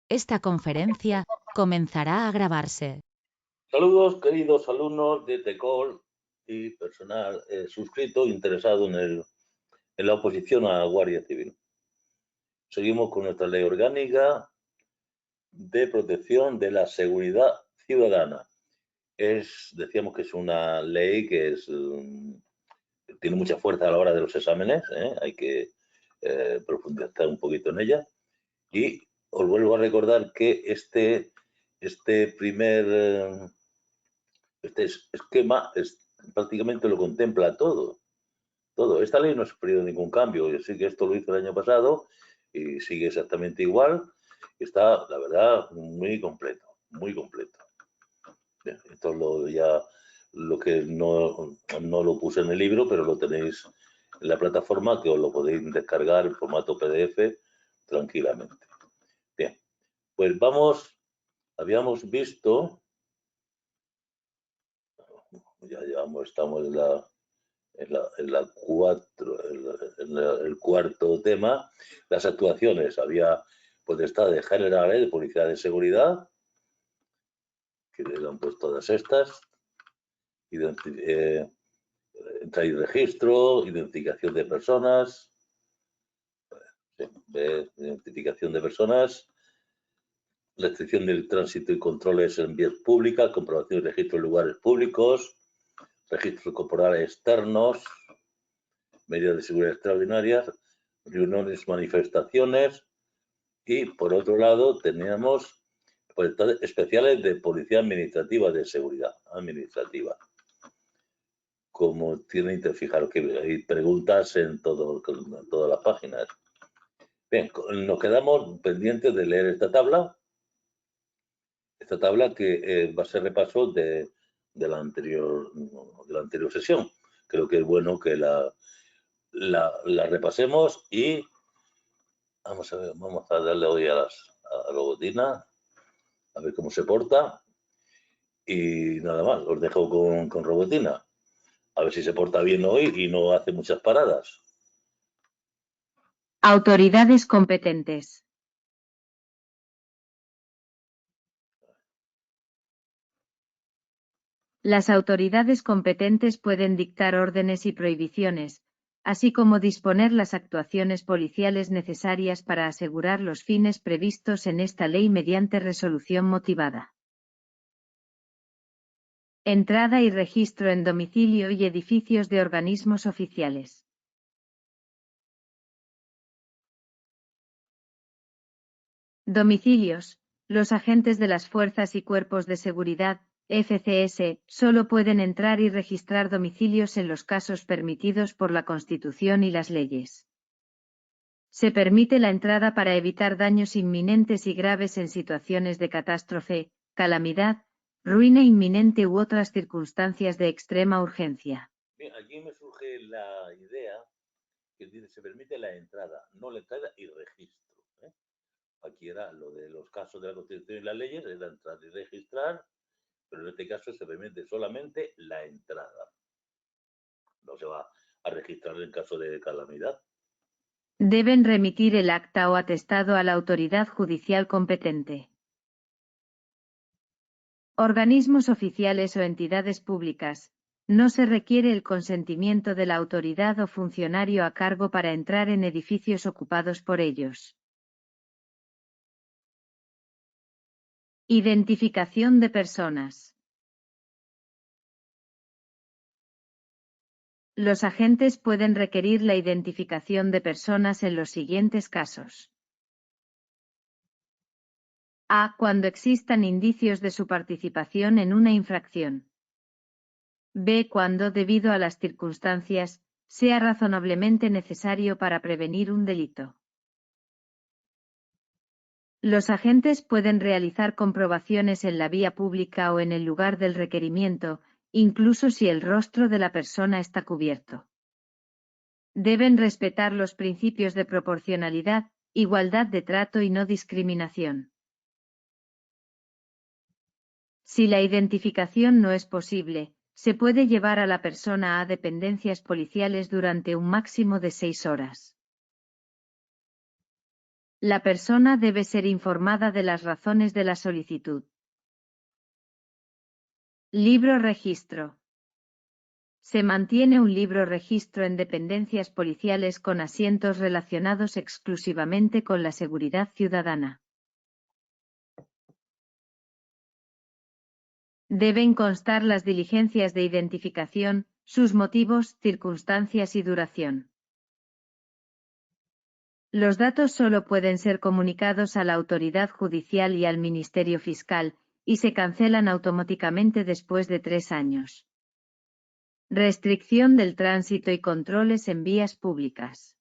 Esta conferencia comenzará a grabarse. Saludos, queridos alumnos de TECOL y personal suscrito interesado en la oposición a la Guardia Civil. Seguimos con nuestra ley orgánica de protección de la seguridad ciudadana. Decíamos que es una ley que tiene mucha fuerza a la hora de los exámenes, hay que profundizar un poquito en ella. Y os vuelvo a recordar que este esquema prácticamente lo contempla todo. Esta ley no ha sufrido ningún cambio. Yo sé que esto lo hice el año pasado y sigue exactamente igual. Está, la verdad, muy completo, muy completo. Bien, esto es lo que no lo puse en el libro, pero lo tenéis en la plataforma, que os lo podéis descargar en formato PDF tranquilamente. Bien, pues habíamos visto, estamos en el cuarto tema, las actuaciones. Había potestades generales de policía de seguridad, que le han puesto todas estas, entrada y registro, identificación de personas, identificación de personas, restricción del tránsito y controles en vías públicas, comprobación y registro en lugares públicos, registros corporales externos, medidas de seguridad extraordinarias, reuniones, manifestaciones, y por otro lado teníamos potestades especiales de policía administrativa, de seguridad administrativa. Como tienen que fijaros que hay preguntas en todas las páginas. Bien, nos quedamos pendientes de leer esta tabla que va a ser repaso de la anterior sesión. Creo que es bueno que la repasemos y vamos a darle hoy a Robotina, a ver cómo se porta. Y nada más, os dejo con Robotina. A ver si se porta bien hoy y no hace muchas paradas. Autoridades competentes. Las autoridades competentes pueden dictar órdenes y prohibiciones, así como disponer las actuaciones policiales necesarias para asegurar los fines previstos en esta ley mediante resolución motivada. Entrada y registro en domicilio y edificios de organismos oficiales. Domicilios. Los agentes de las fuerzas y cuerpos de seguridad, FCS, solo pueden entrar y registrar domicilios en los casos permitidos por la Constitución y las leyes. Se permite la entrada para evitar daños inminentes y graves en situaciones de catástrofe, calamidad, ruina inminente u otras circunstancias de extrema urgencia. Bien, aquí me surge la idea que dice, se permite la entrada, no la entrada y registro. Aquí era lo de los casos de la Constitución y las leyes, era entrar y registrar, pero en este caso se permite solamente la entrada. No se va a registrar en caso de calamidad. Deben remitir el acta o atestado a la autoridad judicial competente. Organismos oficiales o entidades públicas. No se requiere el consentimiento de la autoridad o funcionario a cargo para entrar en edificios ocupados por ellos. Identificación de personas. Los agentes pueden requerir la identificación de personas en los siguientes casos. A. Cuando existan indicios de su participación en una infracción. B. Cuando, debido a las circunstancias, sea razonablemente necesario para prevenir un delito. Los agentes pueden realizar comprobaciones en la vía pública o en el lugar del requerimiento, incluso si el rostro de la persona está cubierto. Deben respetar los principios de proporcionalidad, igualdad de trato y no discriminación. Si la identificación no es posible, se puede llevar a la persona a dependencias policiales durante un máximo de 6 horas. La persona debe ser informada de las razones de la solicitud. Libro registro. Se mantiene un libro registro en dependencias policiales con asientos relacionados exclusivamente con la seguridad ciudadana. Deben constar las diligencias de identificación, sus motivos, circunstancias y duración. Los datos solo pueden ser comunicados a la autoridad judicial y al Ministerio Fiscal, y se cancelan automáticamente después de 3 años. Restricción del tránsito y controles en vías públicas.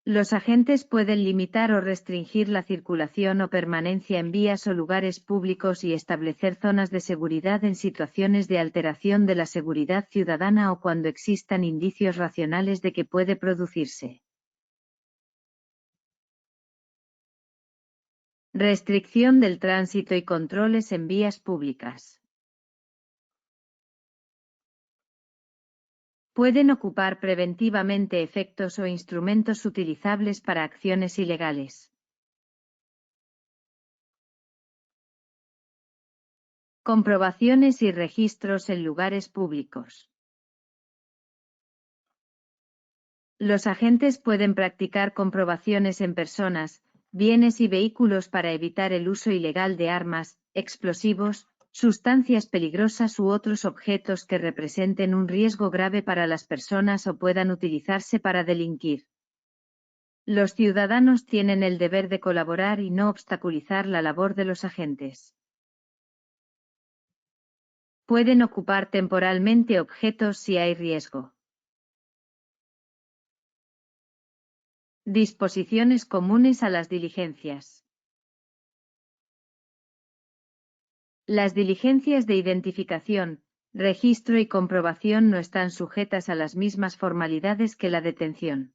Los agentes pueden limitar o restringir la circulación o permanencia en vías o lugares públicos y establecer zonas de seguridad en situaciones de alteración de la seguridad ciudadana o cuando existan indicios racionales de que puede producirse. Restricción del tránsito y controles en vías públicas. Pueden ocupar preventivamente efectos o instrumentos utilizables para acciones ilegales. Comprobaciones y registros en lugares públicos. Los agentes pueden practicar comprobaciones en personas, bienes y vehículos para evitar el uso ilegal de armas, explosivos, sustancias peligrosas u otros objetos que representen un riesgo grave para las personas o puedan utilizarse para delinquir. Los ciudadanos tienen el deber de colaborar y no obstaculizar la labor de los agentes. Pueden ocupar temporalmente objetos si hay riesgo. Disposiciones comunes a las diligencias. Las diligencias de identificación, registro y comprobación no están sujetas a las mismas formalidades que la detención.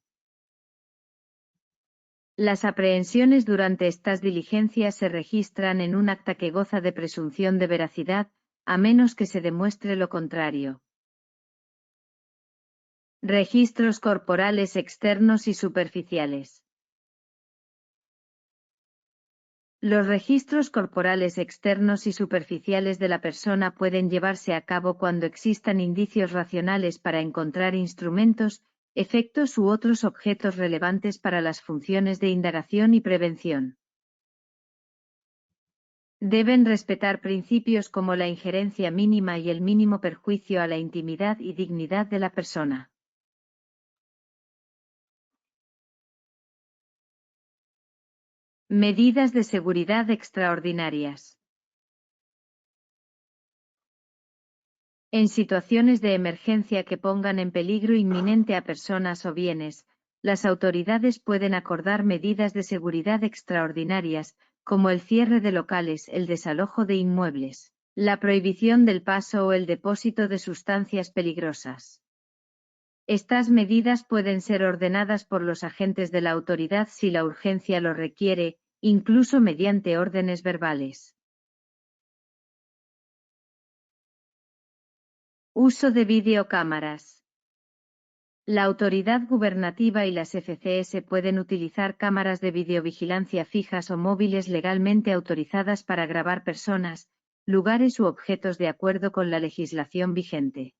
Las aprehensiones durante estas diligencias se registran en un acta que goza de presunción de veracidad, a menos que se demuestre lo contrario. Registros corporales externos y superficiales. Los registros corporales externos y superficiales de la persona pueden llevarse a cabo cuando existan indicios racionales para encontrar instrumentos, efectos u otros objetos relevantes para las funciones de indagación y prevención. Deben respetar principios como la injerencia mínima y el mínimo perjuicio a la intimidad y dignidad de la persona. Medidas de seguridad extraordinarias. En situaciones de emergencia que pongan en peligro inminente a personas o bienes, las autoridades pueden acordar medidas de seguridad extraordinarias, como el cierre de locales, el desalojo de inmuebles, la prohibición del paso o el depósito de sustancias peligrosas. Estas medidas pueden ser ordenadas por los agentes de la autoridad si la urgencia lo requiere, incluso mediante órdenes verbales. Uso de videocámaras. La autoridad gubernativa y las FCS pueden utilizar cámaras de videovigilancia fijas o móviles legalmente autorizadas para grabar personas, lugares u objetos de acuerdo con la legislación vigente.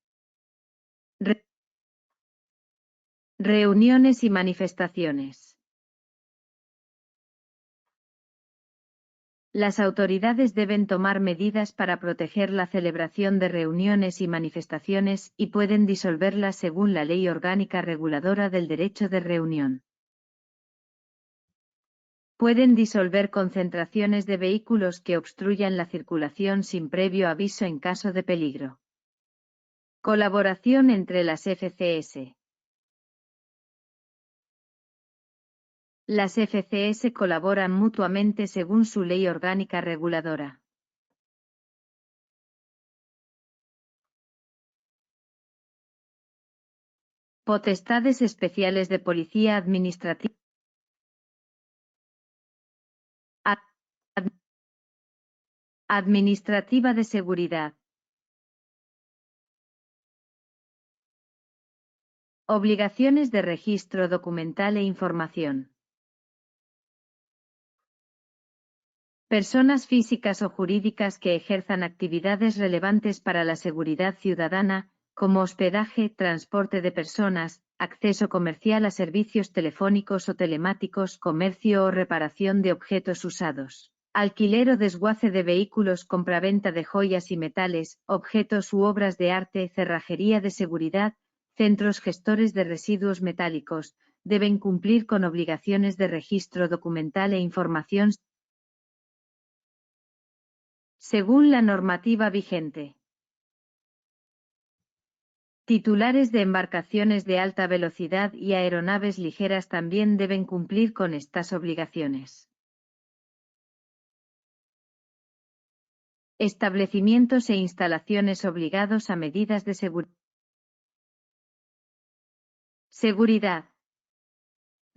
Reuniones y manifestaciones. Las autoridades deben tomar medidas para proteger la celebración de reuniones y manifestaciones y pueden disolverlas según la Ley Orgánica Reguladora del Derecho de Reunión. Pueden disolver concentraciones de vehículos que obstruyan la circulación sin previo aviso en caso de peligro. Colaboración entre las FCS. Las FCS colaboran mutuamente según su ley orgánica reguladora. Potestades especiales de policía administrativa. Administrativa de seguridad. Obligaciones de registro documental e información. Personas físicas o jurídicas que ejerzan actividades relevantes para la seguridad ciudadana, como hospedaje, transporte de personas, acceso comercial a servicios telefónicos o telemáticos, comercio o reparación de objetos usados, alquiler o desguace de vehículos, compraventa de joyas y metales, objetos u obras de arte, cerrajería de seguridad, centros gestores de residuos metálicos, deben cumplir con obligaciones de registro documental e información según la normativa vigente. Titulares de embarcaciones de alta velocidad y aeronaves ligeras también deben cumplir con estas obligaciones. Establecimientos e instalaciones obligados a medidas de seguridad.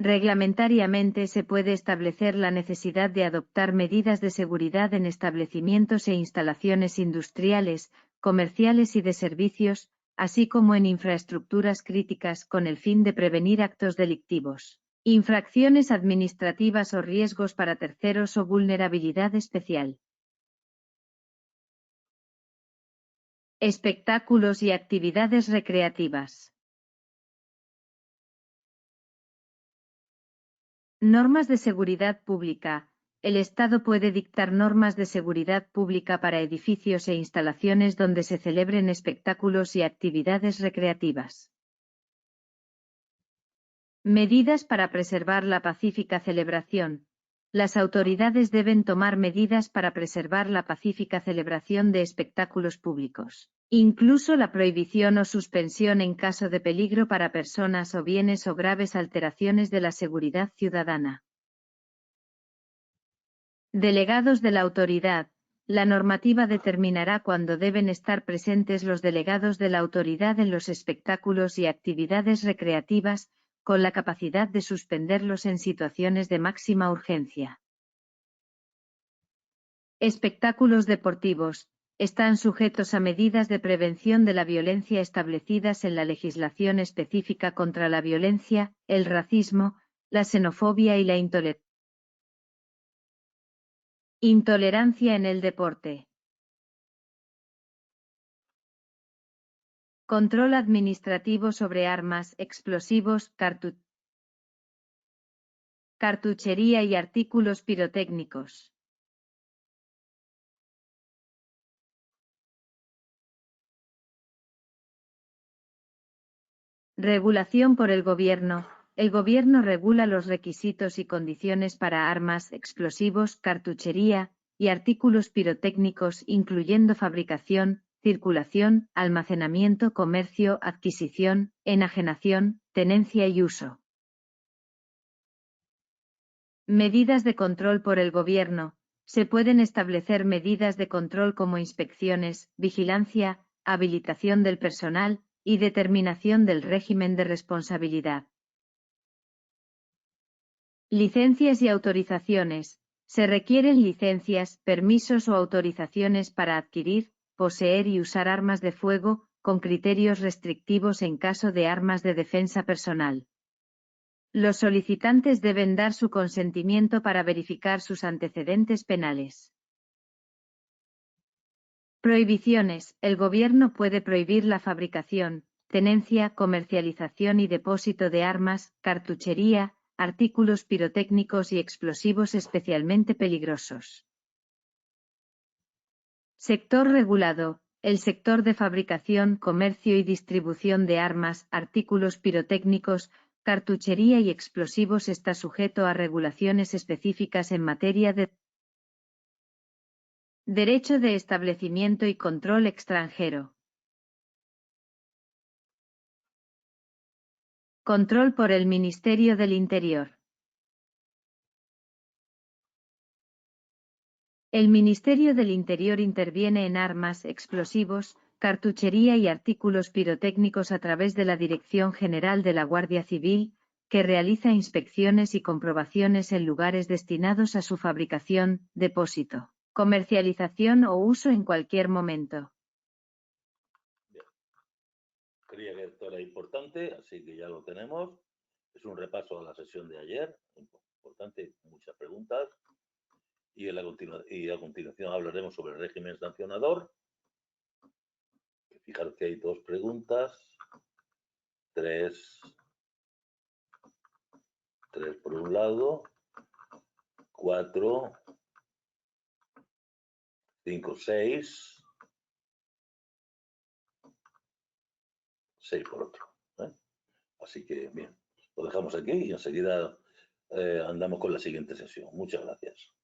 Reglamentariamente se puede establecer la necesidad de adoptar medidas de seguridad en establecimientos e instalaciones industriales, comerciales y de servicios, así como en infraestructuras críticas con el fin de prevenir actos delictivos, infracciones administrativas o riesgos para terceros o vulnerabilidad especial. Espectáculos y actividades recreativas. Normas de seguridad pública. El Estado puede dictar normas de seguridad pública para edificios e instalaciones donde se celebren espectáculos y actividades recreativas. Medidas para preservar la pacífica celebración. Las autoridades deben tomar medidas para preservar la pacífica celebración de espectáculos públicos, incluso la prohibición o suspensión en caso de peligro para personas o bienes o graves alteraciones de la seguridad ciudadana. Delegados de la autoridad. La normativa determinará cuándo deben estar presentes los delegados de la autoridad en los espectáculos y actividades recreativas, con la capacidad de suspenderlos en situaciones de máxima urgencia. Espectáculos deportivos. Están sujetos a medidas de prevención de la violencia establecidas en la legislación específica contra la violencia, el racismo, la xenofobia y la intolerancia en el deporte. Control administrativo sobre armas, explosivos, cartuchería y artículos pirotécnicos. Regulación por el gobierno. El gobierno regula los requisitos y condiciones para armas, explosivos, cartuchería y artículos pirotécnicos, incluyendo fabricación, circulación, almacenamiento, comercio, adquisición, enajenación, tenencia y uso. Medidas de control por el gobierno. Se pueden establecer medidas de control como inspecciones, vigilancia, habilitación del personal, y determinación del régimen de responsabilidad. Licencias y autorizaciones. Se requieren licencias, permisos o autorizaciones para adquirir, poseer y usar armas de fuego, con criterios restrictivos en caso de armas de defensa personal. Los solicitantes deben dar su consentimiento para verificar sus antecedentes penales. Prohibiciones. El gobierno puede prohibir la fabricación, tenencia, comercialización y depósito de armas, cartuchería, artículos pirotécnicos y explosivos especialmente peligrosos. Sector regulado. El sector de fabricación, comercio y distribución de armas, artículos pirotécnicos, cartuchería y explosivos está sujeto a regulaciones específicas en materia de derecho de establecimiento y control extranjero. Control por el Ministerio del Interior. El Ministerio del Interior interviene en armas, explosivos, cartuchería y artículos pirotécnicos a través de la Dirección General de la Guardia Civil, que realiza inspecciones y comprobaciones en lugares destinados a su fabricación, depósito, comercialización o uso en cualquier momento. Bien. Creía que esto era importante, así que ya lo tenemos. Es un repaso a la sesión de ayer, importante, muchas preguntas. Y a continuación hablaremos sobre el régimen sancionador. Fijaros que hay 2 preguntas, 3 por un lado, 4, 5, 6 por otro. Así que bien, lo dejamos aquí y enseguida andamos con la siguiente sesión. Muchas gracias.